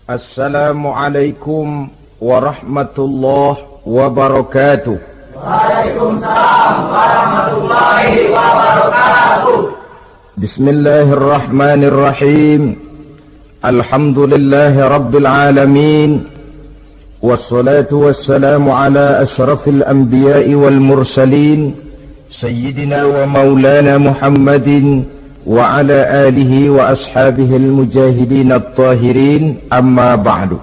Assalamualaikum warahmatullahi wabarakatuh. Waalaikumsalam warahmatullahi wabarakatuh. Bismillahirrahmanirrahim. Alhamdulillahi rabbil alamin. Wassalatu wassalamu ala ashrafil anbiya'i wal mursalin, sayyidina wa maulana Muhammadin wa ala alihi wa ashabihil mujahidin at-tahirin, amma ba'du.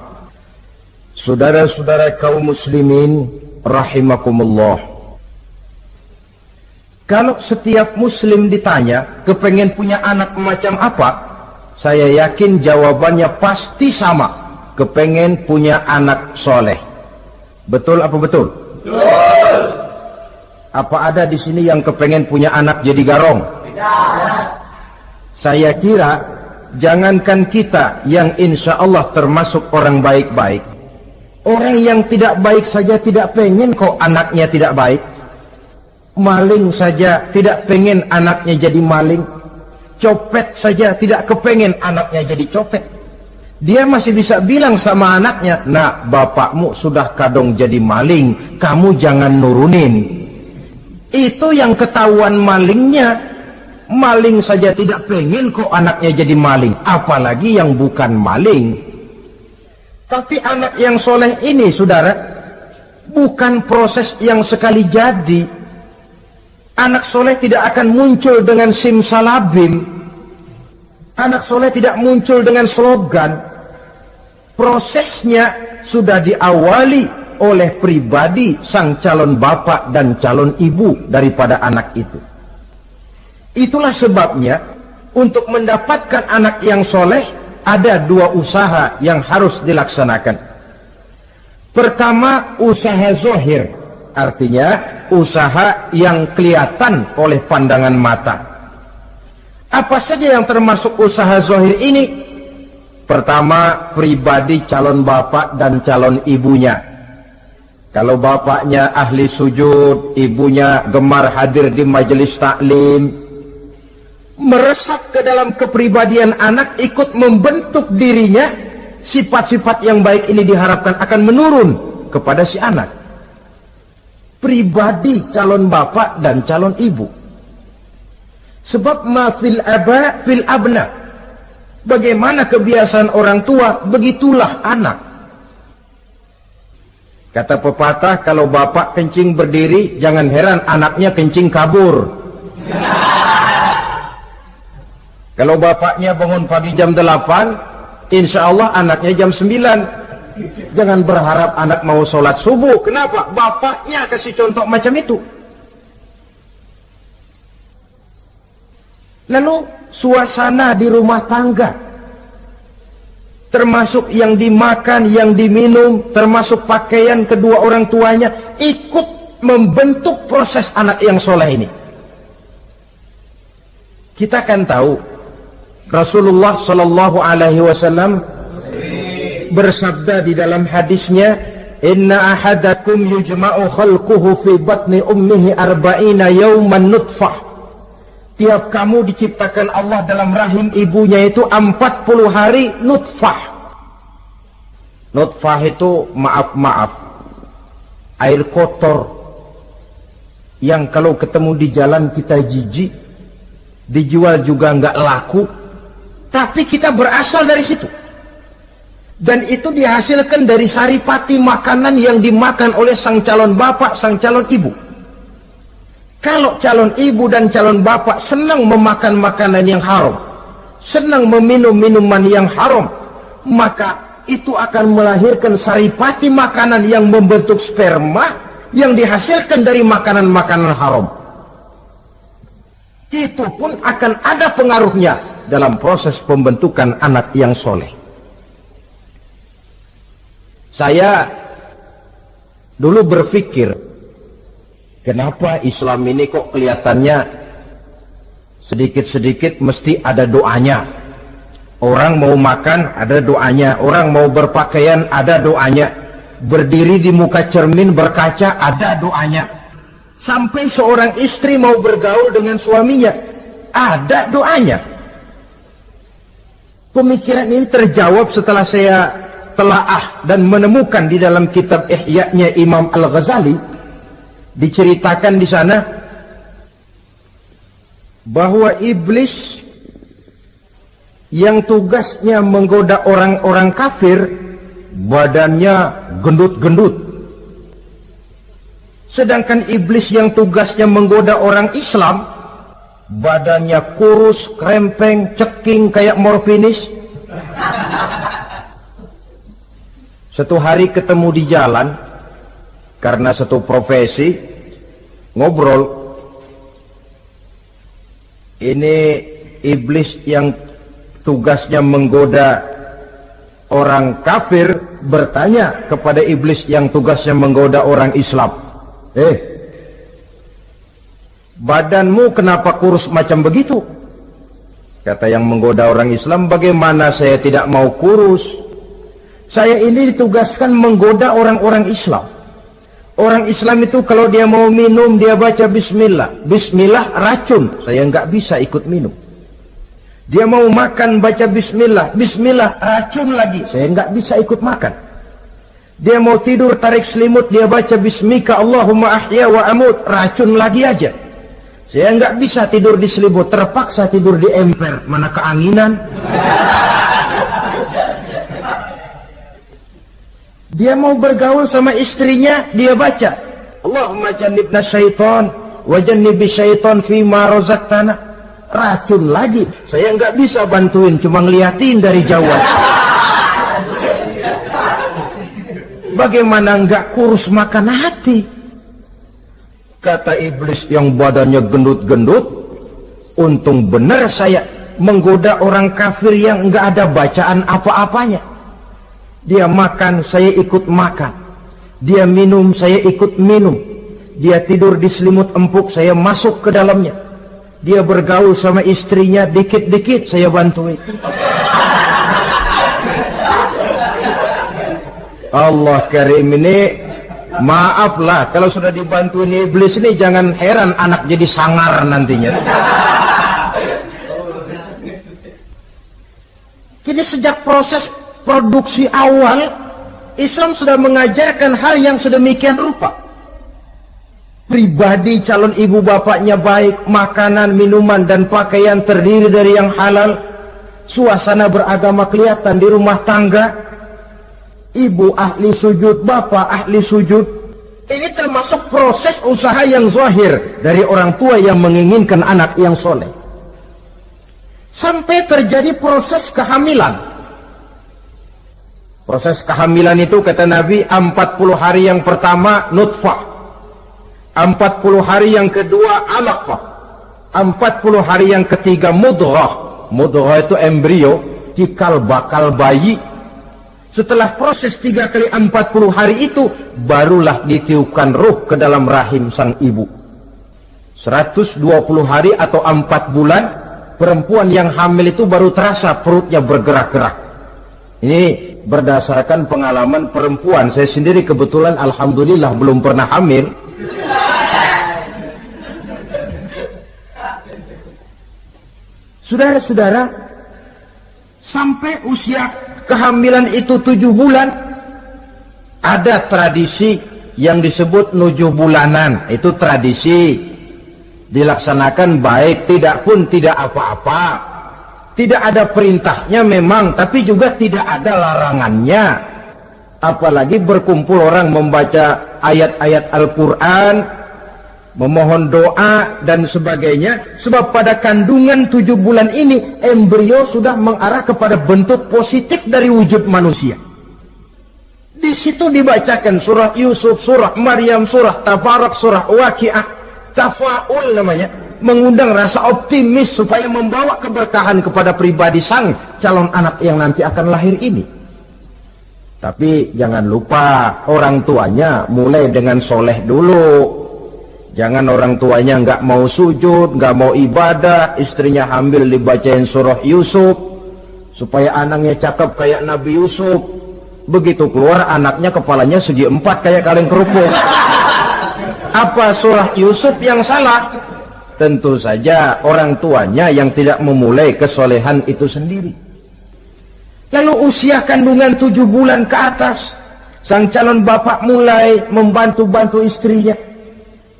Saudara-saudara kaum muslimin rahimakumullah, kalau setiap muslim ditanya kepengen punya anak macam apa, saya yakin jawabannya pasti sama, kepengen punya anak soleh. Betul apa betul? Betul. Apa ada di sini yang kepengen punya anak jadi garong? Tidak. Saya kira jangankan kita yang insya Allah termasuk orang baik-baik, orang yang tidak baik saja tidak pengen kok anaknya tidak baik. Maling saja tidak pengen anaknya jadi maling. Copet saja tidak kepengen anaknya jadi copet. Dia masih bisa bilang sama anaknya, "Nak, bapakmu sudah kadung jadi maling, kamu jangan nurunin." Itu yang ketahuan malingnya. Maling saja tidak pengen kok anaknya jadi maling, apalagi yang bukan maling. Tapi anak yang soleh ini, saudara, bukan proses yang sekali jadi. Anak soleh tidak akan muncul dengan simsalabim. Anak soleh tidak muncul dengan slogan. Prosesnya sudah diawali oleh pribadi sang calon bapak dan calon ibu daripada anak itu. Itulah sebabnya untuk mendapatkan anak yang soleh ada dua usaha yang harus dilaksanakan. Pertama, usaha zohir, artinya usaha yang kelihatan oleh pandangan mata. Apa saja yang termasuk usaha zohir ini? Pertama, pribadi calon bapak dan calon ibunya. Kalau bapaknya ahli sujud, ibunya gemar hadir di majelis taklim, meresap ke dalam kepribadian anak, ikut membentuk dirinya, sifat-sifat yang baik ini diharapkan akan menurun kepada si anak. Pribadi calon bapak dan calon ibu. Sebab ma fil aba fil abna. Bagaimana kebiasaan orang tua, begitulah anak. Kata pepatah, kalau bapak kencing berdiri, jangan heran anaknya kencing kabur. Kalau bapaknya bangun pagi jam 8, insya Allah anaknya jam 9. Jangan berharap anak mau sholat subuh. Kenapa? Bapaknya kasih contoh macam itu. Lalu suasana di rumah tangga, termasuk yang dimakan, yang diminum, termasuk pakaian kedua orang tuanya, ikut membentuk proses anak yang soleh ini. Kita kan tahu Rasulullah Sallallahu Alaihi Wasallam bersabda di dalam hadisnya, "Inna ahadakum yujma'u khalquhu fi batni ummihi arba'ina yawman nutfah." Tiap kamu diciptakan Allah dalam rahim ibunya itu 40 hari nutfah. Nutfah itu maaf, air kotor yang kalau ketemu di jalan kita jijik, dijual juga nggak laku. Tapi kita berasal dari situ. Dan itu dihasilkan dari saripati makanan yang dimakan oleh sang calon bapak, sang calon ibu. Kalau calon ibu dan calon bapak senang memakan makanan yang haram, senang meminum minuman yang haram, maka itu akan melahirkan saripati makanan yang membentuk sperma yang dihasilkan dari makanan-makanan haram. Itu pun akan ada pengaruhnya dalam proses pembentukan anak yang soleh. Saya dulu berpikir, kenapa Islam ini kok kelihatannya sedikit-sedikit mesti ada doanya. Orang mau makan ada doanya, orang mau berpakaian ada doanya, berdiri di muka cermin berkaca ada doanya. Sampai seorang istri mau bergaul dengan suaminya ada doanya. Pemikiran ini terjawab setelah saya telaah dan menemukan di dalam kitab Ihya-nya Imam Al-Ghazali, diceritakan di sana bahwa iblis yang tugasnya menggoda orang-orang kafir badannya gendut-gendut, sedangkan iblis yang tugasnya menggoda orang Islam badannya kurus, krempeng, ceking kayak morfinis. Satu hari ketemu di jalan karena satu profesi, ngobrol. Ini iblis yang tugasnya menggoda orang kafir bertanya kepada iblis yang tugasnya menggoda orang Islam, badanmu kenapa kurus macam begitu? Kata yang menggoda orang Islam, bagaimana saya tidak mau kurus? Saya ini ditugaskan menggoda orang-orang Islam. Orang Islam itu kalau dia mau minum, dia baca bismillah. Bismillah racun, saya nggak bisa ikut minum. Dia mau makan, baca bismillah. Bismillah racun lagi, saya nggak bisa ikut makan. Dia mau tidur, tarik selimut, dia baca bismika Allahumma ahya wa amut, racun lagi aja. Saya nggak bisa tidur di selimut, terpaksa tidur di emper, mana keanginan. Dia mau bergaul sama istrinya, dia baca Allahumma jannibna syaitan wa jannibi syaitan fima razaqtana, racun lagi. Saya nggak bisa bantuin, cuma ngeliatin dari jauh. Bagaimana nggak kurus makan hati? Kata iblis yang badannya gendut-gendut, untung benar saya menggoda orang kafir yang nggak ada bacaan apa-apanya. Dia makan, saya ikut makan. Dia minum, saya ikut minum. Dia tidur di selimut empuk, saya masuk ke dalamnya. Dia bergaul sama istrinya, dikit-dikit saya bantuin. Allah Karim, ini maaflah kalau sudah dibantuin iblis ini, jangan heran anak jadi sangar nantinya. Kini sejak proses produksi awal, Islam sudah mengajarkan hal yang sedemikian rupa. Pribadi calon ibu bapaknya baik, makanan, minuman, dan pakaian terdiri dari yang halal. Suasana beragama kelihatan di rumah tangga. Ibu ahli sujud, bapak ahli sujud. Ini termasuk proses usaha yang zahir dari orang tua yang menginginkan anak yang soleh. Sampai terjadi proses kehamilan. Proses kehamilan itu kata Nabi 40 hari yang pertama nutfah, 40 hari yang kedua alaqah, 40 hari yang ketiga mudghah. Mudghah itu embrio, cikal bakal bayi. Setelah proses 3 kali 40 hari itu, barulah ditiupkan ruh ke dalam rahim sang ibu. 120 hari atau 4 bulan, perempuan yang hamil itu baru terasa perutnya bergerak-gerak. Ini berdasarkan pengalaman perempuan. Saya sendiri kebetulan alhamdulillah belum pernah hamil. Saudara-saudara, sampai usia kehamilan itu 7 bulan, ada tradisi yang disebut 7 bulanan. Itu tradisi dilaksanakan baik, tidak pun tidak apa-apa. Tidak ada perintahnya memang, tapi juga tidak ada larangannya. Apalagi berkumpul orang membaca ayat-ayat Al-Quran, memohon doa dan sebagainya. Sebab pada kandungan 7 bulan ini, embrio sudah mengarah kepada bentuk positif dari wujud manusia. Di situ dibacakan surah Yusuf, surah Maryam, surah Tabarak, surah Waqi'ah, Tafa'ul namanya, mengundang rasa optimis supaya membawa keberkahan kepada pribadi sang calon anak yang nanti akan lahir ini. Tapi jangan lupa orang tuanya mulai dengan soleh dulu. Jangan orang tuanya nggak mau sujud, nggak mau ibadah, istrinya hamil dibacain surah Yusuf supaya anaknya cakep kayak Nabi Yusuf. Begitu keluar anaknya kepalanya segi 4 kayak kaleng kerupuk. Apa surah Yusuf yang salah? Tentu saja orang tuanya yang tidak memulai kesolehan itu sendiri. Lalu usia kandungan 7 bulan ke atas, sang calon bapak mulai membantu-bantu istrinya.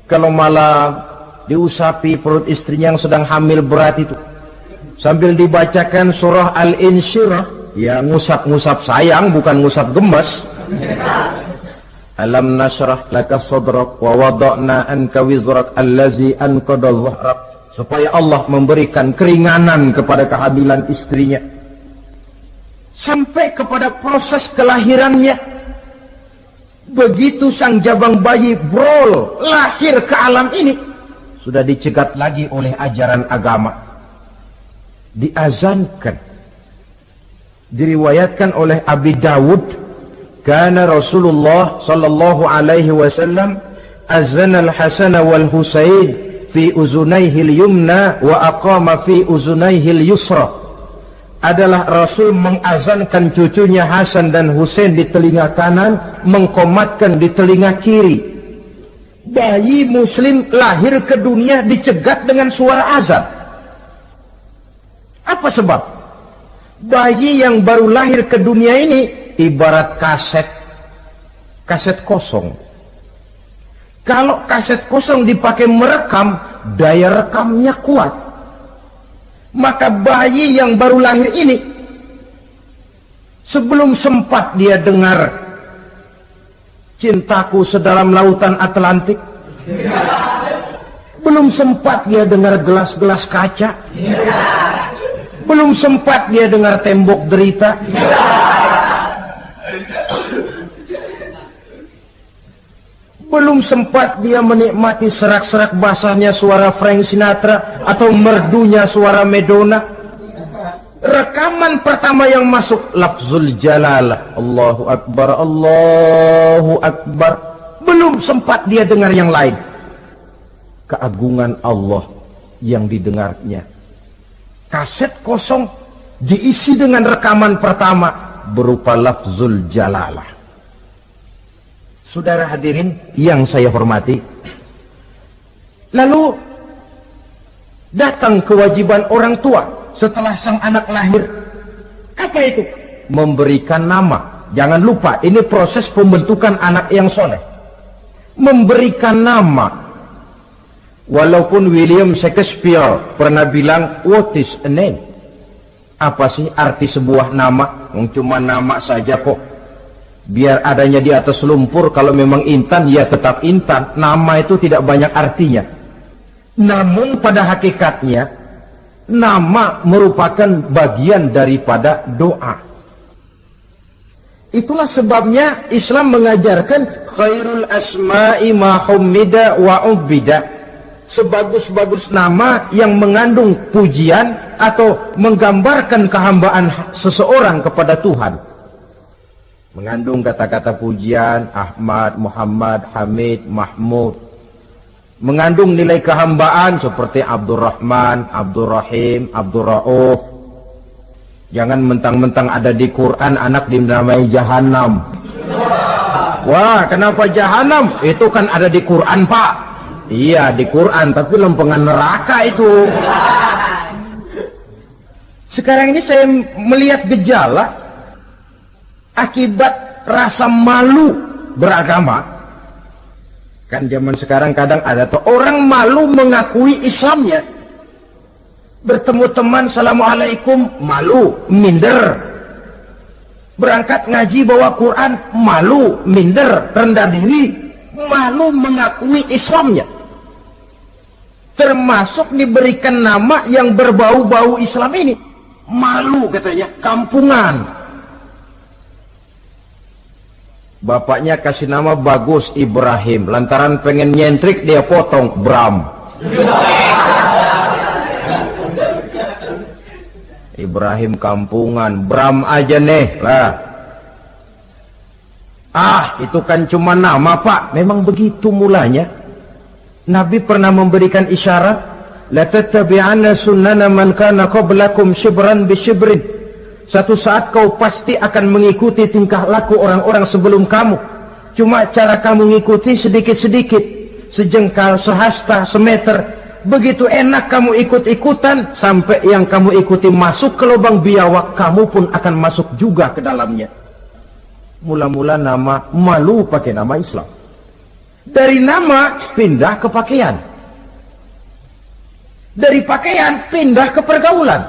Kalau malam diusapi perut istrinya yang sedang hamil berat itu, sambil dibacakan surah Al-Insyirah, ya ngusap-ngusap sayang, bukan ngusap gemes. Alam nashrah laka sadrak wa wada'na anka wizrak allazi anqadha dhahrak, supaya Allah memberikan keringanan kepada kehamilan istrinya. Sampai kepada proses kelahirannya, begitu sang jabang bayi brol lahir ke alam ini, sudah dicegat lagi oleh ajaran agama, diazankan. Diriwayatkan oleh Abi Dawud, kana Rasulullah sallallahu alaihi wasallam azana al-Hasan wal Husain fi uzunaihi al-yumna wa aqama fi uzunaihi al-yusra. Adalah Rasul mengazankan cucunya Hasan dan Husain di telinga kanan, mengkomatkan di telinga kiri. Bayi muslim lahir ke dunia dicegat dengan suara azan. Apa sebab? Bayi yang baru lahir ke dunia ini ibarat kaset kosong. Kalau kaset kosong dipakai merekam, daya rekamnya kuat. Maka bayi yang baru lahir ini, sebelum sempat dia dengar cintaku sedalam lautan Atlantik, belum sempat dia dengar gelas-gelas kaca, belum sempat dia dengar tembok derita, belum sempat dia menikmati serak-serak basahnya suara Frank Sinatra atau merdunya suara Madonna. Rekaman pertama yang masuk lafzul jalalah, Allahu Akbar, Allahu Akbar. Belum sempat dia dengar yang lain. Keagungan Allah yang didengarnya. Kaset kosong diisi dengan rekaman pertama berupa lafzul jalalah. Saudara hadirin yang saya hormati, lalu datang kewajiban orang tua setelah sang anak lahir. Apa itu? Memberikan nama. Jangan lupa, ini proses pembentukan anak yang soleh. Memberikan nama. Walaupun William Shakespeare pernah bilang, what is a name? Apa sih arti sebuah nama? Cuma nama saja kok. Biar adanya di atas lumpur, kalau memang intan, ya tetap intan. Nama itu tidak banyak artinya. Namun pada hakikatnya, nama merupakan bagian daripada doa. Itulah sebabnya Islam mengajarkan khairul asma'i ma hummida wa ubida. Sebagus-bagus nama yang mengandung pujian atau menggambarkan kehambaan seseorang kepada Tuhan. Mengandung kata-kata pujian, Ahmad, Muhammad, Hamid, Mahmud. Mengandung nilai kehambaan seperti Abdurrahman, Abdurrahim, Abdurrauf. Jangan mentang-mentang ada di Quran anak dinamai Jahannam. Wah, kenapa Jahannam? Itu kan ada di Quran, Pak. Iya, di Quran, tapi lempengan neraka itu. Sekarang ini saya melihat gejala akibat rasa malu beragama. Kan zaman sekarang kadang ada tuh orang malu mengakui Islamnya. Bertemu teman, Assalamualaikum, malu, minder. Berangkat ngaji bawa Quran, malu, minder, rendah diri, malu mengakui Islamnya. Termasuk diberikan nama yang berbau-bau Islam ini. Malu katanya, kampungan. Bapaknya kasih nama bagus, Ibrahim. Lantaran pengen nyentrik, dia potong Bram. Ibrahim kampungan, Bram aja nih lah. Itu kan cuma nama, Pak. Memang begitu mulanya. Nabi pernah memberikan isyarat, la tattabi'anna sunnana man kana qablakum shibran bi shibrin. Satu saat kau pasti akan mengikuti tingkah laku orang-orang sebelum kamu. Cuma cara kamu mengikuti sedikit-sedikit, sejengkal, sehasta, semeter. begitu enak kamu ikut-ikutan, sampai yang kamu ikuti masuk ke lubang biawak, kamu pun akan masuk juga ke dalamnya. Mula-mula nama, malu pakai nama Islam. Dari nama pindah ke pakaian, dari pakaian pindah ke pergaulan.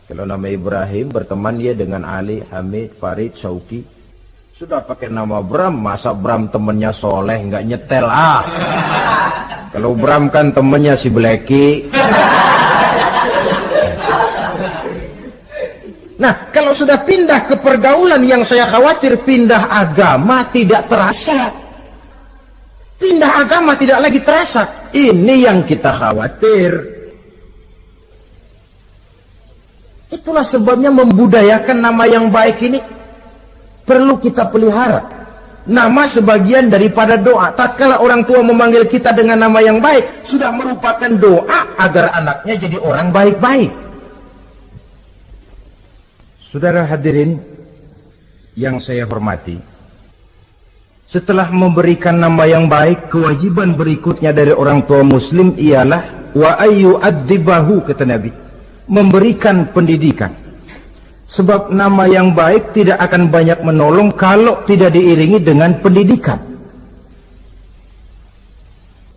Kalau nama Ibrahim, berteman dia dengan Ali, Hamid, Farid, Syauki. Sudah pakai nama Bram, masa Bram temennya soleh, nggak nyetel Kalau Bram kan temennya si Bleki. Nah, kalau sudah pindah ke pergaulan, yang saya khawatir pindah agama tidak terasa. Pindah agama tidak lagi terasa. Ini yang kita khawatir. Itulah sebabnya membudayakan nama yang baik ini perlu kita pelihara. Nama sebagian daripada doa. Tatkala orang tua memanggil kita dengan nama yang baik, sudah merupakan doa agar anaknya jadi orang baik-baik. Saudara hadirin yang saya hormati, setelah memberikan nama yang baik, kewajiban berikutnya dari orang tua muslim ialah wa ayyu'adzibahu, kata Nabi, memberikan pendidikan. Sebab nama yang baik tidak akan banyak menolong kalau tidak diiringi dengan pendidikan.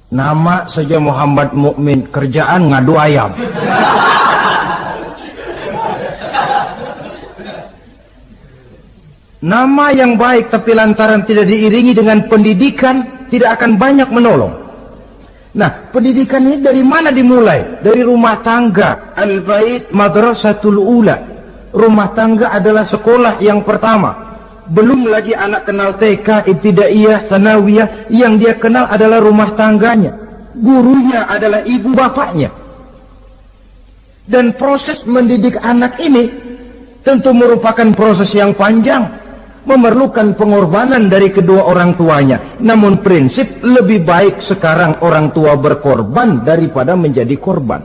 Nama saja Muhammad Mukmin, kerjaan ngadu ayam. Nama yang baik tapi lantaran tidak diiringi dengan pendidikan, tidak akan banyak menolong. Nah, pendidikan ini dari mana dimulai? Dari rumah tangga. Al-bait madrasatul ula. Rumah tangga adalah sekolah yang pertama. Belum lagi anak kenal TK, ibtidaiyah, sanawiyah. Yang dia kenal adalah rumah tangganya. Gurunya adalah ibu bapaknya. Dan proses mendidik anak ini tentu merupakan proses yang panjang, memerlukan pengorbanan dari kedua orang tuanya. Namun prinsip lebih baik sekarang orang tua berkorban daripada menjadi korban.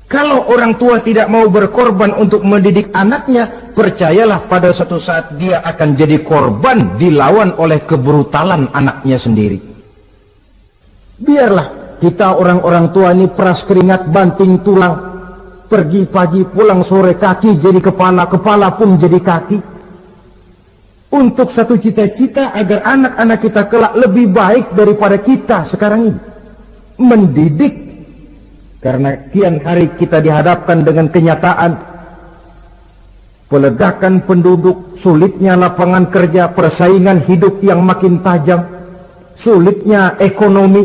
Kalau orang tua tidak mau berkorban untuk mendidik anaknya, percayalah pada suatu saat dia akan jadi korban, dilawan oleh kebrutalan anaknya sendiri. Biarlah kita orang-orang tua ini peras keringat banting tulang, pergi pagi pulang sore, kaki jadi kepala, kepala pun jadi kaki, untuk satu cita-cita agar anak-anak kita kelak lebih baik daripada kita sekarang ini. Mendidik. Karena kian hari kita dihadapkan dengan kenyataan peledakan penduduk, sulitnya lapangan kerja, persaingan hidup yang makin tajam, sulitnya ekonomi.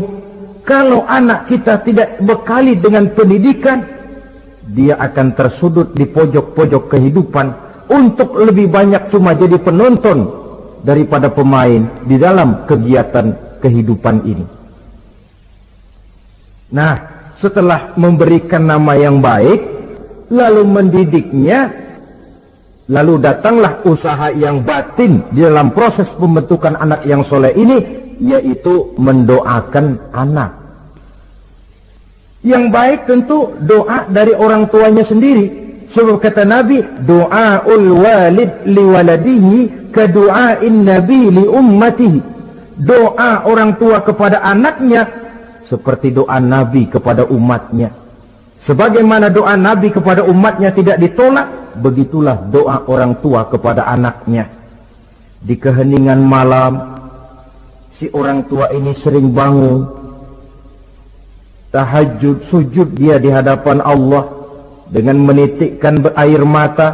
Kalau anak kita tidak bekali dengan pendidikan, dia akan tersudut di pojok-pojok kehidupan untuk lebih banyak cuma jadi penonton daripada pemain di dalam kegiatan kehidupan ini. Nah, setelah memberikan nama yang baik, lalu mendidiknya, lalu datanglah usaha yang batin di dalam proses pembentukan anak yang soleh ini, yaitu mendoakan anak. Yang baik tentu doa dari orang tuanya sendiri. Sebab kata Nabi, doaul walid liwaladihi kadu'ain nabi li ummatihi. Doa orang tua kepada anaknya seperti doa Nabi kepada umatnya. Sebagaimana doa Nabi kepada umatnya tidak ditolak, begitulah doa orang tua kepada anaknya. Di keheningan malam, si orang tua ini sering bangun, tahajud, sujud dia di hadapan Allah dengan menitikkan air mata,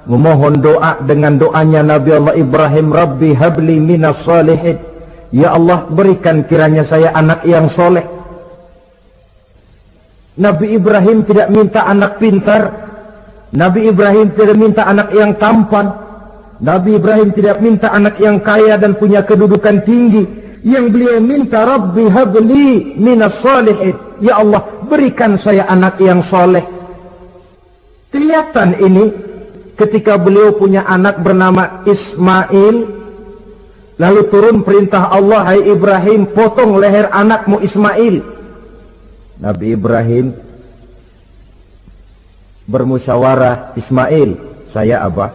memohon doa dengan doanya Nabi Allah Ibrahim, Rabbi habli minas salihin. Ya Allah, berikan kiranya saya anak yang soleh. Nabi Ibrahim tidak minta anak pintar, Nabi Ibrahim tidak minta anak yang tampan, Nabi Ibrahim tidak minta anak yang kaya dan punya kedudukan tinggi. Yang beliau minta, Rabbi habli minas salihin. Ya Allah, berikan saya anak yang soleh. Kelihatan ini ketika beliau punya anak bernama Ismail, lalu turun perintah Allah, hai Ibrahim, potong leher anakmu Ismail. Nabi Ibrahim bermusyawarah, Ismail, saya Abah,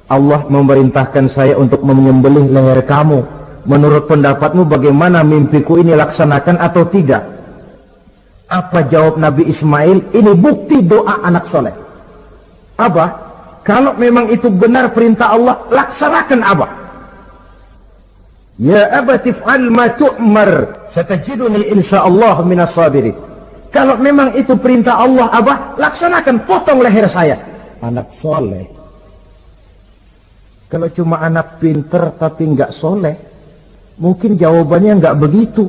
Allah memerintahkan saya untuk menyembelih leher kamu. Menurut pendapatmu bagaimana, mimpiku ini laksanakan atau tidak? Apa jawab Nabi Ismail? Ini bukti doa anak soleh. Abah, kalau memang itu benar perintah Allah, laksanakan Abah. Ya abati if'al ma tu'mar, satajiduni insyaallah minas sabirin. Kalau memang itu perintah Allah, Abah, laksanakan, potong leher saya. Anak soleh. Kalau cuma anak pinter tapi nggak soleh, mungkin jawabannya nggak begitu.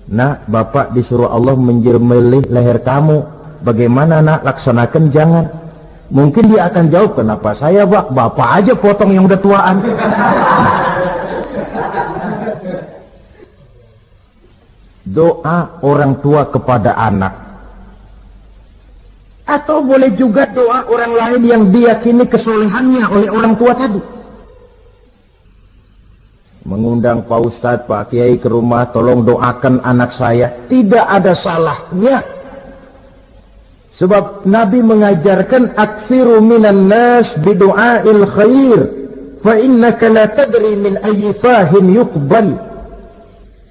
Nak, bapak disuruh Allah menjelmelih leher kamu. Bagaimana nak, laksanakan jangan. Mungkin dia akan jawab, kenapa saya bapak aja potong yang udah tuaan. Doa orang tua kepada anak. Atau boleh juga doa orang lain yang diyakini kesolehannya oleh orang tua tadi. Mengundang Pak Ustadz, Pak Kiai ke rumah, tolong doakan anak saya. Tidak ada salahnya. Sebab Nabi mengajarkan, aksiru minan nas bidu'ail khair, fa innaka la tadri min ayyi fahin yuqbal.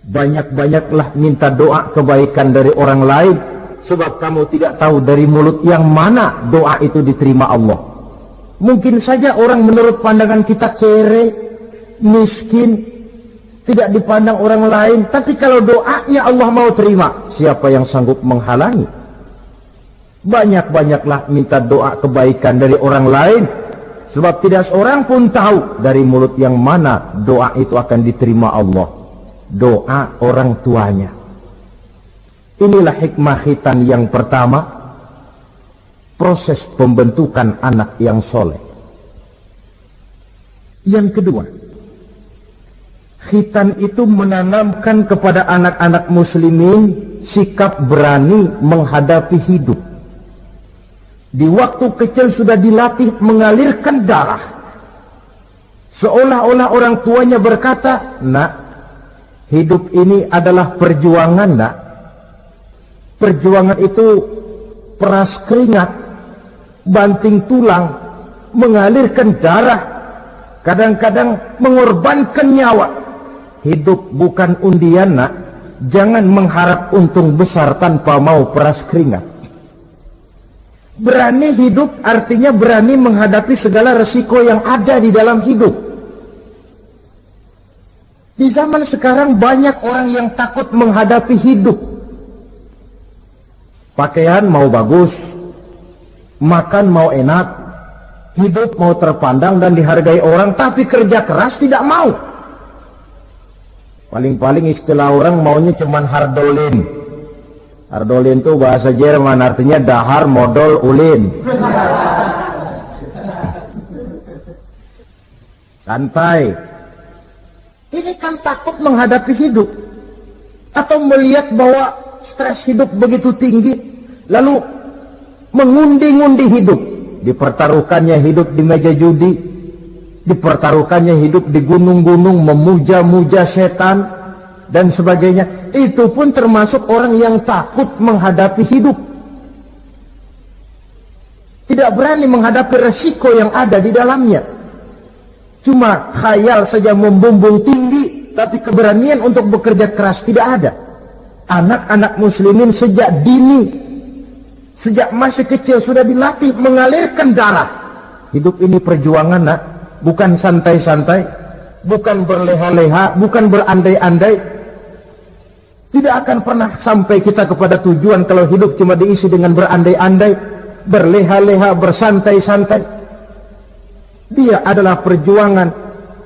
Banyak-banyaklah minta doa kebaikan dari orang lain, sebab kamu tidak tahu dari mulut yang mana doa itu diterima Allah. Mungkin saja orang menurut pandangan kita kere, miskin, tidak dipandang orang lain, tapi kalau doanya Allah mau terima, siapa yang sanggup menghalangi? Banyak-banyaklah minta doa kebaikan dari orang lain, sebab tidak seorang pun tahu dari mulut yang mana doa itu akan diterima Allah. Doa orang tuanya. Inilah hikmah khitan yang pertama, proses pembentukan anak yang soleh. Yang kedua, khitan itu menanamkan kepada anak-anak muslimin sikap berani menghadapi hidup. Di waktu kecil sudah dilatih mengalirkan darah. Seolah-olah orang tuanya berkata, nak, hidup ini adalah perjuangan, nak. Perjuangan itu peras keringat, banting tulang, mengalirkan darah, kadang-kadang mengorbankan nyawa. Hidup bukan undian, nak. Jangan mengharap untung besar tanpa mau peras keringat. Berani hidup artinya berani menghadapi segala resiko yang ada di dalam hidup. Di zaman sekarang banyak orang yang takut menghadapi hidup. Pakaian mau bagus, makan mau enak, hidup mau terpandang dan dihargai orang, tapi kerja keras tidak mau. Paling-paling istilah orang maunya cuman hardolin. Hardolin itu bahasa Jerman, artinya dahar modal ulin. Santai. Ini kan takut menghadapi hidup, atau melihat bahwa stres hidup begitu tinggi, lalu mengundi-ngundi hidup. Dipertaruhkannya hidup di meja judi, dipertaruhkannya hidup di gunung-gunung, memuja-muja setan dan sebagainya. Itu pun termasuk orang yang takut menghadapi hidup, tidak berani menghadapi resiko yang ada di dalamnya. Cuma khayal saja membumbung tinggi, tapi keberanian untuk bekerja keras tidak ada. Anak-anak muslimin sejak dini, sejak masih kecil sudah dilatih mengalirkan darah. Hidup ini perjuangan, nak. Bukan santai-santai, bukan berleha-leha, bukan berandai-andai. Tidak akan pernah sampai kita kepada tujuan kalau hidup cuma diisi dengan berandai-andai, berleha-leha, bersantai-santai. Dia adalah perjuangan,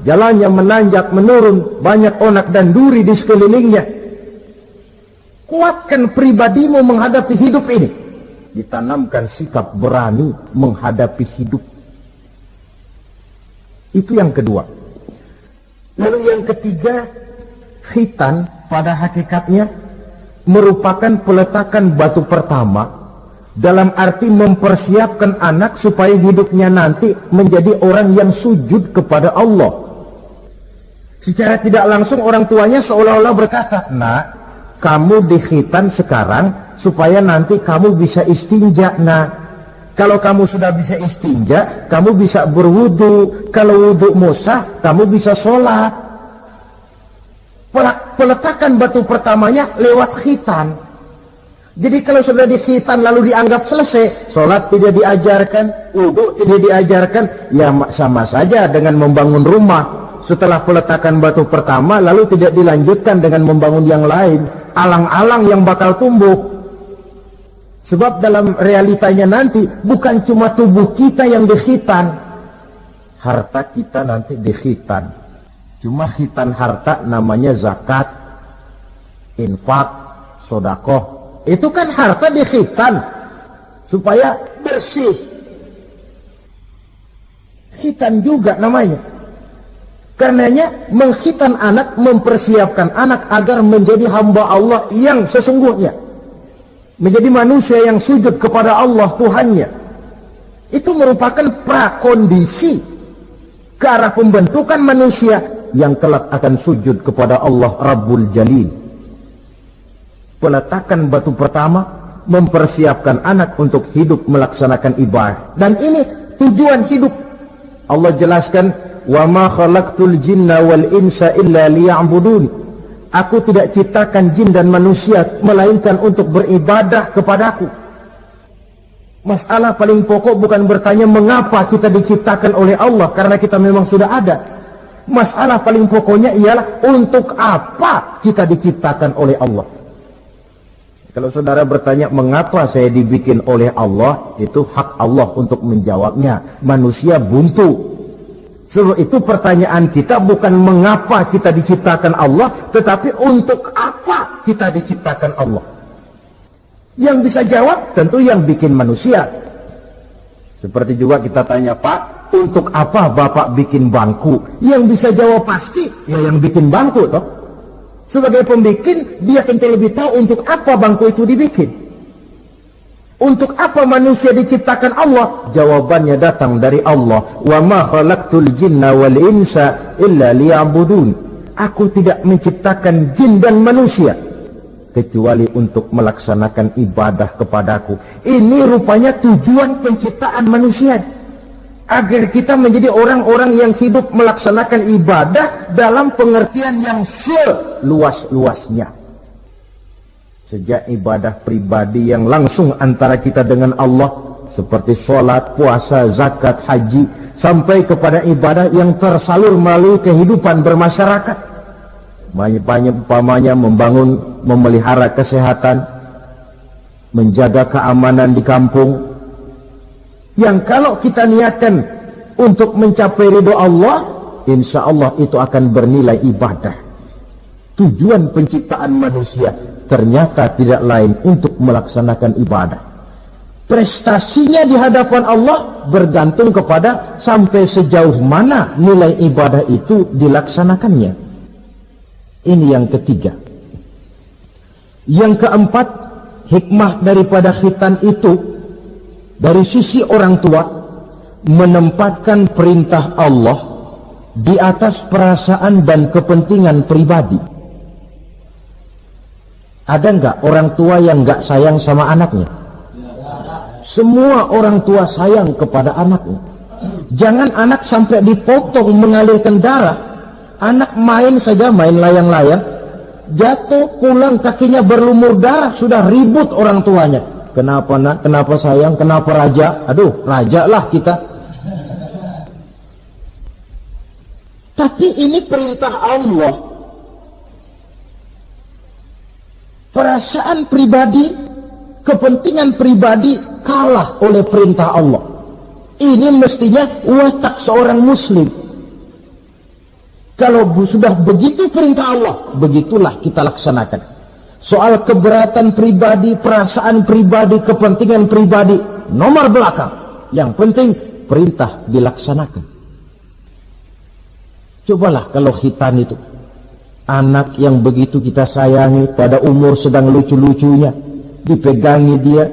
jalannya menanjak menurun, banyak onak dan duri di sekelilingnya. Kuatkan pribadimu menghadapi hidup ini. Ditanamkan sikap berani menghadapi hidup. Itu yang kedua. Lalu yang ketiga, khitan pada hakikatnya merupakan peletakan batu pertama, dalam arti mempersiapkan anak supaya hidupnya nanti menjadi orang yang sujud kepada Allah. Secara tidak langsung orang tuanya seolah-olah berkata, nak, kamu dikhitan sekarang supaya nanti kamu bisa istinja. Nah, kalau kamu sudah bisa istinja, kamu bisa berwudu. Kalau wudumu sah, kamu bisa sholat. Peletakan batu pertamanya lewat khitan. Jadi kalau sudah dikhitan lalu dianggap selesai, sholat tidak diajarkan, wudhu tidak diajarkan, ya sama saja dengan membangun rumah. Setelah peletakan batu pertama lalu tidak dilanjutkan dengan membangun yang lain, alang-alang yang bakal tumbuh. Sebab dalam realitanya nanti bukan cuma tubuh kita yang dikhitan, harta kita nanti dikhitan. Cuma khitan harta namanya zakat, infak, sodakoh. Itu kan harta dikhitan supaya bersih. Khitan juga namanya. Karenanya mengkhitan anak, mempersiapkan anak agar menjadi hamba Allah yang sesungguhnya, menjadi manusia yang sujud kepada Allah Tuhannya. Itu merupakan prakondisi ke arah pembentukan manusia yang kelak akan sujud kepada Allah Rabbul Jalil. Peletakan batu pertama mempersiapkan anak untuk hidup melaksanakan ibadah, dan ini tujuan hidup. Allah jelaskan, wa ma khalaqtul jinna wal insa illa liya'budun. Aku tidak ciptakan jin dan manusia melainkan untuk beribadah kepadaku. Masalah paling pokok bukan bertanya mengapa kita diciptakan oleh Allah, karena kita memang sudah ada. Masalah paling pokoknya ialah untuk apa kita diciptakan oleh Allah. Kalau saudara bertanya mengapa saya dibikin oleh Allah, itu hak Allah untuk menjawabnya. Manusia buntu. Sebab itu pertanyaan kita bukan mengapa kita diciptakan Allah, tetapi untuk apa kita diciptakan Allah. Yang bisa jawab tentu yang bikin manusia. Seperti juga kita tanya, Pak, untuk apa Bapak bikin bangku? Yang bisa jawab pasti ya yang bikin bangku toh. Sebagai pembikin, dia tentu lebih tahu untuk apa bangku itu dibikin. Untuk apa manusia diciptakan Allah? Jawabannya datang dari Allah. Wa ma khalaqtul jinna wal insa illa liya'budun. Aku tidak menciptakan jin dan manusia kecuali untuk melaksanakan ibadah kepadaku. Ini rupanya tujuan penciptaan manusia, agar kita menjadi orang-orang yang hidup melaksanakan ibadah dalam pengertian yang seluas-luasnya. Sejak ibadah pribadi yang langsung antara kita dengan Allah, seperti sholat, puasa, zakat, haji, sampai kepada ibadah yang tersalur melalui kehidupan bermasyarakat. Umpamanya membangun, memelihara kesehatan, menjaga keamanan di kampung, yang kalau kita niatkan untuk mencapai ridho Allah, insya Allah itu akan bernilai ibadah. Tujuan penciptaan manusia ternyata tidak lain untuk melaksanakan ibadah. Prestasinya di hadapan Allah bergantung kepada sampai sejauh mana nilai ibadah itu dilaksanakannya. Ini yang ketiga. Yang keempat, hikmah daripada khitan itu dari sisi orang tua menempatkan perintah Allah di atas perasaan dan kepentingan pribadi. Ada enggak orang tua yang enggak sayang sama anaknya? Semua orang tua sayang kepada anaknya. Jangan anak sampai dipotong mengalirkan darah. Anak main saja, main layang-layang, jatuh, pulang kakinya berlumur darah, sudah ribut orang tuanya. Kenapa nak? Kenapa sayang? Kenapa raja? Aduh, raja lah kita. Tapi ini perintah Allah. Perasaan pribadi, kepentingan pribadi kalah oleh perintah Allah. Ini mestinya watak seorang muslim. Kalau sudah begitu perintah Allah, begitulah kita laksanakan. Soal keberatan pribadi, perasaan pribadi, kepentingan pribadi, nomor belakang. Yang penting perintah dilaksanakan. Cobalah kalau khitan itu, anak yang begitu kita sayangi, pada umur sedang lucu-lucunya, dipegangi dia,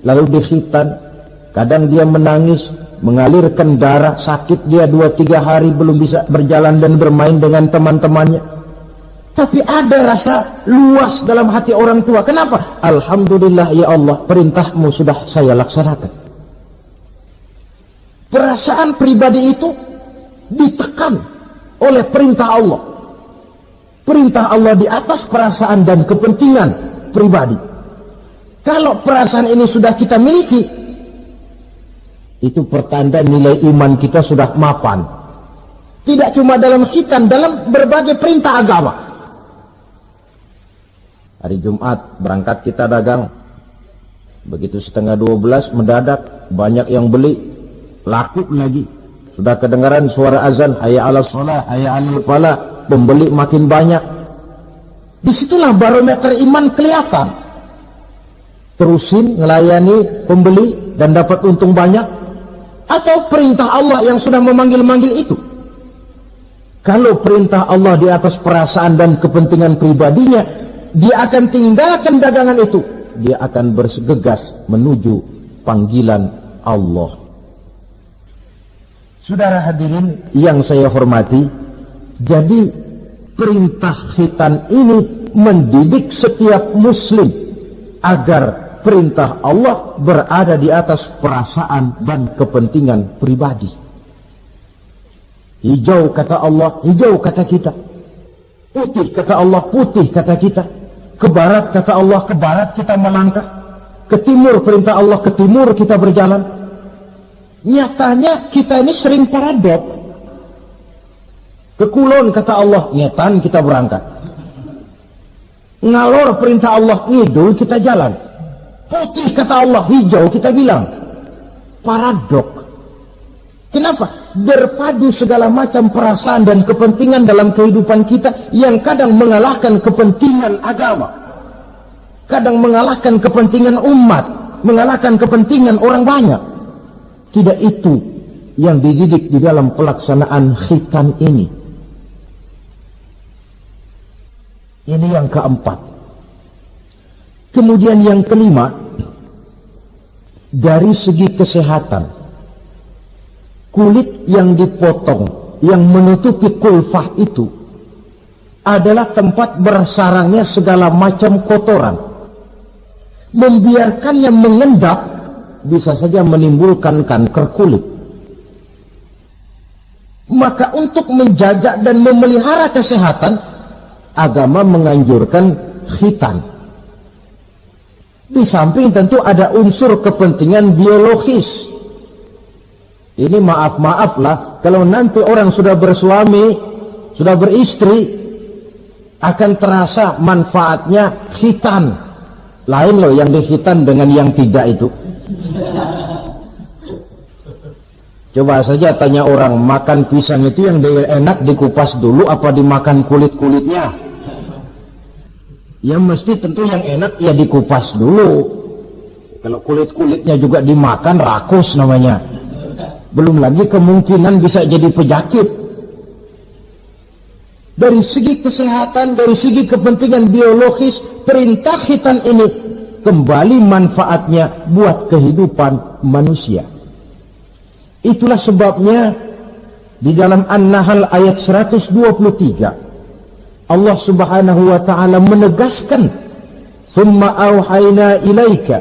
lalu dikhitan. Kadang dia menangis, mengalirkan darah, sakit dia 2-3 hari belum bisa berjalan dan bermain dengan teman-temannya. Tapi ada rasa luas dalam hati orang tua. Kenapa? Alhamdulillah ya Allah, perintahmu sudah saya laksanakan. Perasaan pribadi itu ditekan oleh perintah Allah. Perintah Allah di atas perasaan dan kepentingan pribadi. Kalau perasaan ini sudah kita miliki, itu pertanda nilai iman kita sudah mapan. Tidak cuma dalam khitan, dalam berbagai perintah agama. Hari Jumat berangkat kita dagang, begitu 11:30 mendadak banyak yang beli, laku lagi. Sudah kedengaran suara azan, hayya 'alas shalah, hayya 'alal falah, pembeli makin banyak. Disitulah barometer iman kelihatan. Terusin melayani pembeli dan dapat untung banyak, atau perintah Allah yang sudah memanggil-manggil itu. Kalau perintah Allah di atas perasaan dan kepentingan pribadinya, dia akan tinggalkan dagangan itu, dia akan bergegas menuju panggilan Allah. Saudara hadirin yang saya hormati, jadi perintah khitan ini mendidik setiap muslim agar perintah Allah berada di atas perasaan dan kepentingan pribadi. Hijau kata Allah, hijau kata kita. Putih kata Allah, putih kata kita. Ke barat kata Allah, ke barat kita melangkah. Ke timur perintah Allah, ke timur kita berjalan. Nyatanya kita ini sering paradok. Ke kulon kata Allah, nyetan kita berangkat. Ngalor perintah Allah, ngidul kita jalan. Putih kata Allah, hijau kita bilang. Paradok. Kenapa? Berpadu segala macam perasaan dan kepentingan dalam kehidupan kita yang kadang mengalahkan kepentingan agama, kadang mengalahkan kepentingan umat, mengalahkan kepentingan orang banyak. Tidak itu yang dididik di dalam pelaksanaan khitan ini. Ini yang keempat. Kemudian yang kelima, dari segi kesehatan, kulit yang dipotong, yang menutupi kulfah itu adalah tempat bersarangnya segala macam kotoran. Membiarkannya mengendap bisa saja menimbulkan kanker kulit. Maka untuk menjaga dan memelihara kesehatan, agama menganjurkan khitan. Di samping tentu ada unsur kepentingan biologis. Ini maaf-maaf lah, kalau nanti orang sudah bersuami, sudah beristri, akan terasa manfaatnya khitan. Lain loh yang dikhitan dengan yang tidak itu. Coba saja tanya orang, makan pisang itu yang enak dikupas dulu apa dimakan kulit-kulitnya? Ya mesti tentu yang enak ya dikupas dulu. Kalau kulit-kulitnya juga dimakan, rakus namanya. Belum lagi kemungkinan bisa jadi penyakit. Dari segi kesehatan, dari segi kepentingan biologis, perintah khitan ini kembali manfaatnya buat kehidupan manusia. Itulah sebabnya di dalam An-Nahl ayat 123 Allah Subhanahu wa taala menegaskan, "Tsumma auhayna ilaika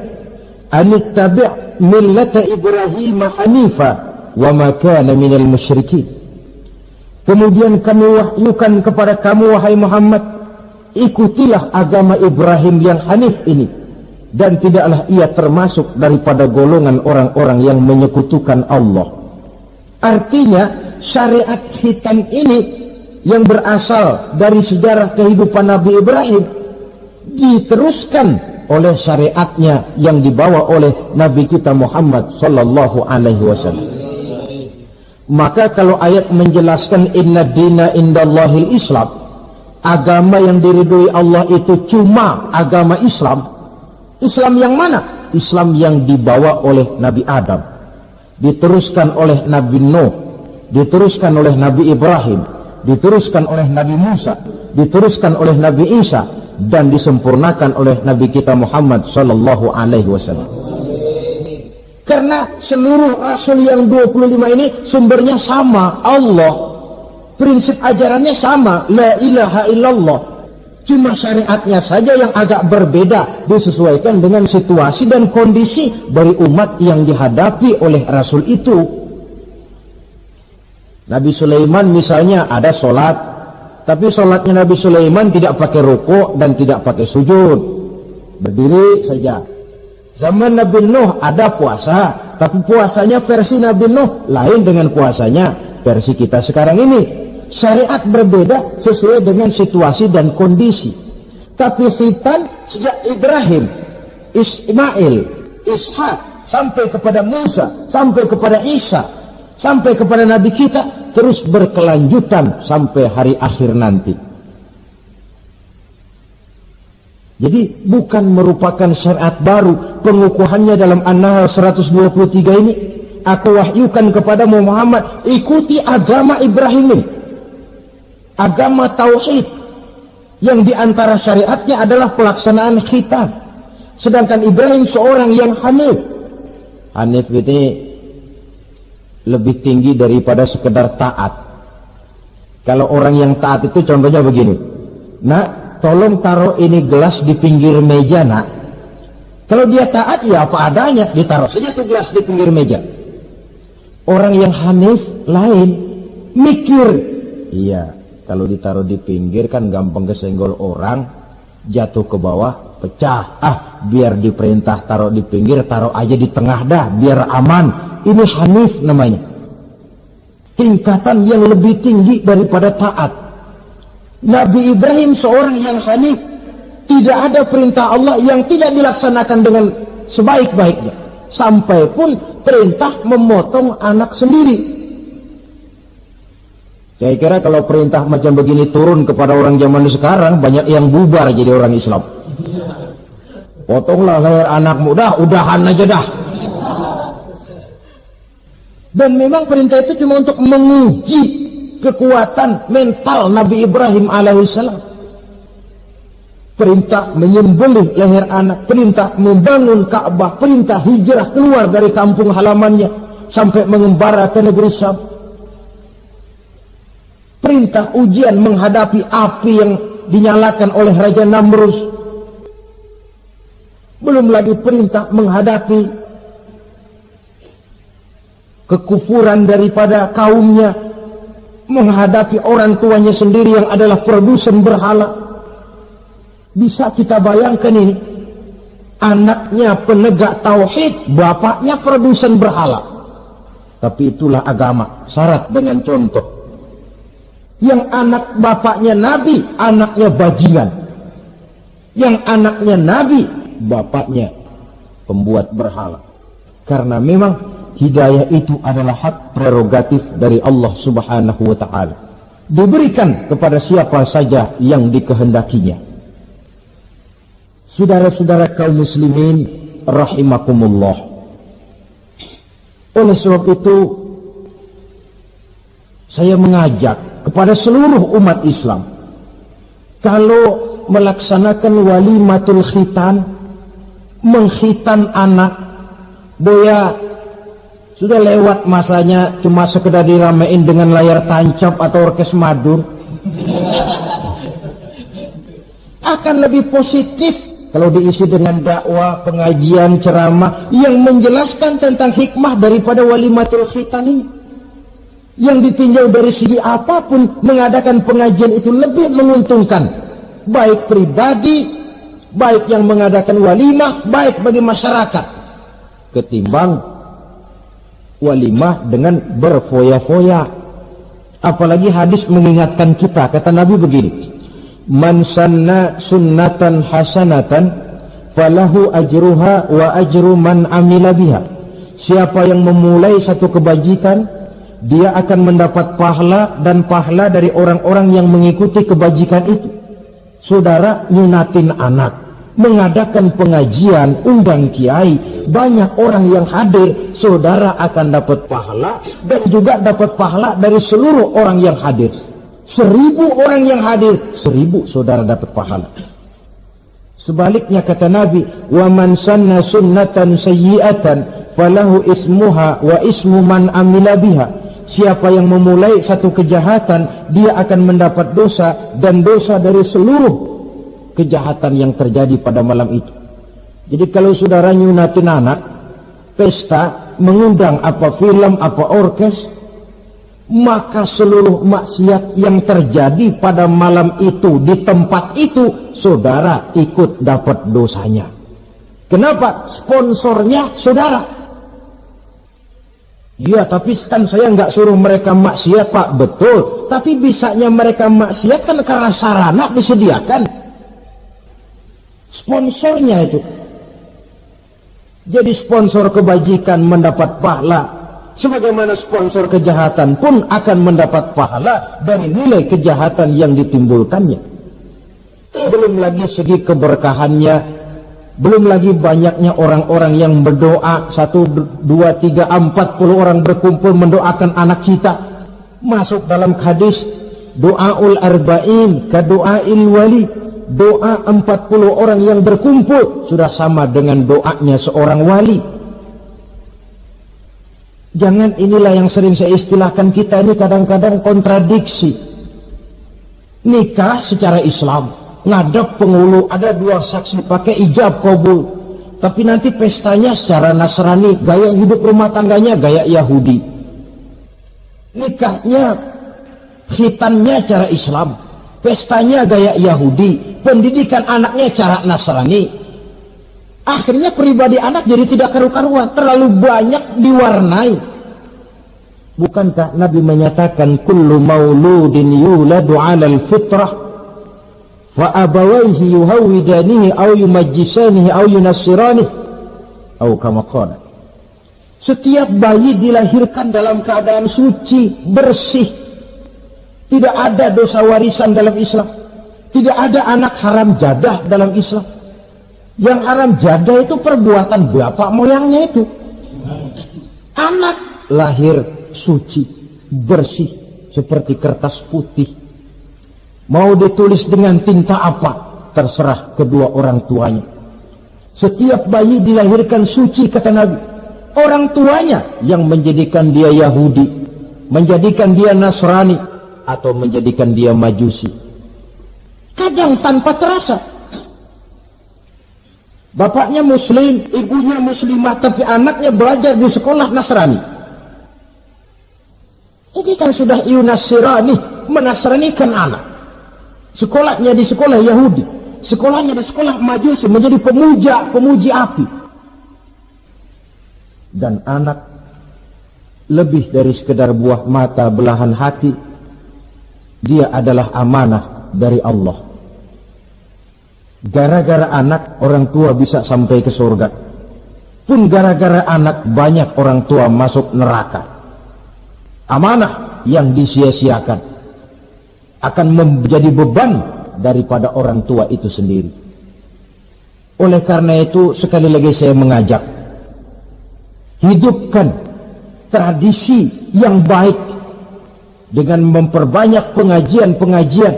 an ittabi' millata Ibrahim hanifa wa ma kana minal musyrikin." Kemudian kami wahyukan kepada kamu wahai Muhammad, ikutilah agama Ibrahim yang hanif ini, dan tidaklah ia termasuk daripada golongan orang-orang yang menyekutukan Allah. Artinya syariat khitan ini yang berasal dari sejarah kehidupan Nabi Ibrahim diteruskan oleh syariatnya yang dibawa oleh Nabi kita Muhammad sallallahu alaihi wasallam. Maka kalau ayat menjelaskan inna dina indallahil Islam, agama yang diridhoi Allah itu cuma agama Islam. Islam yang mana? Islam yang dibawa oleh Nabi Adam, diteruskan oleh Nabi Nuh, diteruskan oleh Nabi Ibrahim, diteruskan oleh Nabi Musa, diteruskan oleh Nabi Isa, dan disempurnakan oleh Nabi kita Muhammad sallallahu alaihi wasallam. Karena seluruh rasul yang 25 ini sumbernya sama, Allah. Prinsip ajarannya sama, la ilaha illallah. Cuma syariatnya saja yang agak berbeda, disesuaikan dengan situasi dan kondisi dari umat yang dihadapi oleh rasul itu. Nabi Sulaiman misalnya ada sholat, tapi sholatnya Nabi Sulaiman tidak pakai rukuk dan tidak pakai sujud, berdiri saja. Zaman Nabi Nuh ada puasa, tapi puasanya versi Nabi Nuh lain dengan puasanya versi kita sekarang ini. Syariat berbeda sesuai dengan situasi dan kondisi. Tapi khitan sejak Ibrahim, Ismail, Ishak, sampai kepada Musa, sampai kepada Isa, sampai kepada Nabi kita, terus berkelanjutan sampai hari akhir nanti. Jadi bukan merupakan syariat baru. Pengukuhannya dalam An-Nahl 123 ini, aku wahyukan kepada Muhammad, ikuti agama Ibrahim ini, agama tauhid, yang diantara syariatnya adalah pelaksanaan khitan. Sedangkan Ibrahim seorang yang hanif. Hanif ini lebih tinggi daripada sekedar taat. Kalau orang yang taat itu contohnya begini, nak, tolong taruh ini gelas di pinggir meja, nak. Kalau dia taat ya apa adanya, ditaruh saja tuh gelas di pinggir meja. Orang yang hanif lain, mikir. Iya, kalau ditaruh di pinggir kan gampang kesenggol orang, jatuh ke bawah, pecah. Biar diperintah taruh di pinggir, taruh aja di tengah dah, biar aman. Ini hanif namanya. Tingkatan yang lebih tinggi daripada taat. Nabi Ibrahim seorang yang hanif. Tidak ada perintah Allah yang tidak dilaksanakan dengan sebaik-baiknya. Sampai pun perintah memotong anak sendiri. Saya kira kalau perintah macam begini turun kepada orang zaman sekarang, banyak yang bubar jadi orang Islam. Potonglah leher anakmu, dah, udahan aja dah. Dan memang perintah itu cuma untuk menguji kekuatan mental Nabi Ibrahim alaihissalam. Perintah menyembelih leher anak, perintah membangun Ka'bah, perintah hijrah keluar dari kampung halamannya sampai mengembara ke negeri Syam. Perintah ujian menghadapi api yang dinyalakan oleh Raja Namrus. Belum lagi perintah menghadapi kekufuran daripada kaumnya, menghadapi orang tuanya sendiri yang adalah produsen berhala. Bisa kita bayangkan ini, anaknya penegak tauhid, bapaknya produsen berhala. Tapi itulah agama, syarat dengan contoh. Yang anak bapaknya nabi, anaknya bajingan. Yang anaknya nabi, bapaknya pembuat berhala. Karena memang hidayah itu adalah hak prerogatif dari Allah Subhanahu wa ta'ala. Diberikan kepada siapa saja yang dikehendakinya. Saudara-saudara kaum muslimin rahimakumullah. Oleh sebab itu saya mengajak kepada seluruh umat Islam, kalau melaksanakan walimatul khitan, mengkhitan anak, boya sudah lewat masanya cuma sekedar diramein dengan layar tancap atau orkes madun. Akan lebih positif kalau diisi dengan dakwah, pengajian, ceramah yang menjelaskan tentang hikmah daripada walimatul khitan ini. Yang ditinjau dari segi apapun, mengadakan pengajian itu lebih menguntungkan, baik pribadi, baik yang mengadakan walimah, baik bagi masyarakat, ketimbang walimah dengan berfoya-foya. Apalagi hadis mengingatkan kita, kata Nabi begini, man sanna sunnatan hasanatan falahu ajruha wa ajru man amila biha. Siapa yang memulai satu kebajikan, dia akan mendapat pahala dan pahala dari orang-orang yang mengikuti kebajikan itu. Saudara nyunatin anak, mengadakan pengajian, undang kiai, banyak orang yang hadir, saudara akan dapat pahala dan juga dapat pahala dari seluruh orang yang hadir. 1000 orang yang hadir, 1000 saudara dapat pahala. Sebaliknya kata Nabi, wa man sanna sunnatan sayyi'atan falahu ismuha wa ismu man amila biha. Siapa yang memulai satu kejahatan, dia akan mendapat dosa dan dosa dari seluruh kejahatan yang terjadi pada malam itu. Jadi kalau saudara nyunatin anak, pesta, mengundang apa film, apa orkes, maka seluruh maksiat yang terjadi pada malam itu di tempat itu, saudara ikut dapat dosanya. Kenapa? Sponsornya saudara. Ya, tapi kan saya nggak suruh mereka maksiat, Pak. Betul. Tapi bisanya mereka maksiat kan karena sarana disediakan. Sponsornya itu. Jadi sponsor kebajikan mendapat pahala. Sebagaimana sponsor kejahatan pun akan mendapat pahala dari nilai kejahatan yang ditimbulkannya. Belum lagi segi keberkahannya. Belum lagi banyaknya orang-orang yang berdoa, 1, 2, 3, 40 orang berkumpul mendoakan anak kita. Masuk dalam hadis doaul arba'in ka doail wali. Doa 40 orang yang berkumpul sudah sama dengan doanya seorang wali. Jangan, inilah yang sering saya istilahkan, kita ini kadang-kadang kontradiksi. Nikah secara Islam, ngadep penghulu, ada 2 saksi pakai ijab kabul, tapi nanti pestanya secara Nasrani, gaya hidup rumah tangganya gaya Yahudi. Nikahnya, khitannya cara Islam, pestanya gaya Yahudi, pendidikan anaknya cara Nasrani. Akhirnya pribadi anak jadi tidak karu-karuan, terlalu banyak diwarnai. Bukankah Nabi menyatakan kullu mauludin yuladu 'alal fitrah fa abawaihi yuhawidanihi aw yumajjisanihi aw yunassiranihi atau kama qala. Setiap bayi dilahirkan dalam keadaan suci, bersih. Tidak ada dosa warisan dalam Islam. Tidak ada anak haram jadah dalam Islam. Yang haram jadah itu perbuatan bapak moyangnya itu. Anak lahir suci, bersih, seperti kertas putih. Mau ditulis dengan tinta apa, terserah kedua orang tuanya. Setiap bayi dilahirkan suci, kata Nabi. Orang tuanya yang menjadikan dia Yahudi, menjadikan dia Nasrani, atau menjadikan dia Majusi. Kadang tanpa terasa. Bapaknya Muslim, ibunya Muslimah, tapi anaknya belajar di sekolah Nasrani. Ini kan sudah yunasirani, menasranikan anak. Sekolahnya di sekolah Yahudi, sekolahnya di sekolah Majusi, menjadi pemuji api. Dan anak lebih dari sekedar buah mata, belahan hati. Dia adalah amanah dari Allah. Gara-gara anak, orang tua bisa sampai ke surga. Pun gara-gara anak, banyak orang tua masuk neraka. Amanah yang disia-siakan akan menjadi beban daripada orang tua itu sendiri. Oleh karena itu, sekali lagi saya mengajak, hidupkan tradisi yang baik dengan memperbanyak pengajian-pengajian,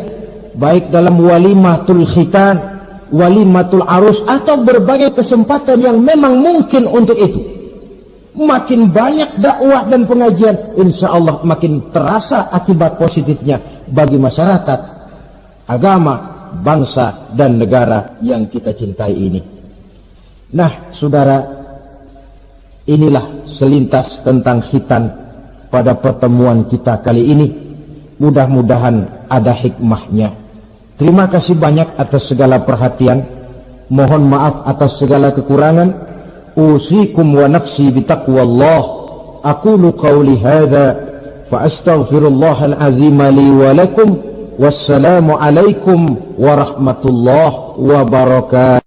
baik dalam walimatul khitan, walimatul arus, atau berbagai kesempatan yang memang mungkin untuk itu. Makin banyak dakwah dan pengajian, insya Allah makin terasa akibat positifnya bagi masyarakat, agama, bangsa, dan negara yang kita cintai ini. Nah, saudara, inilah selintas tentang khitan pada pertemuan kita kali ini. Mudah-mudahan ada hikmahnya. Terima kasih banyak atas segala perhatian. Mohon maaf atas segala kekurangan. Usikum wa nafsi bitaqwallah. Aqulu qawli hadha fa astaghfirullahal azim li wa lakum. Wassalamu alaikum warahmatullahi wabarakatuh.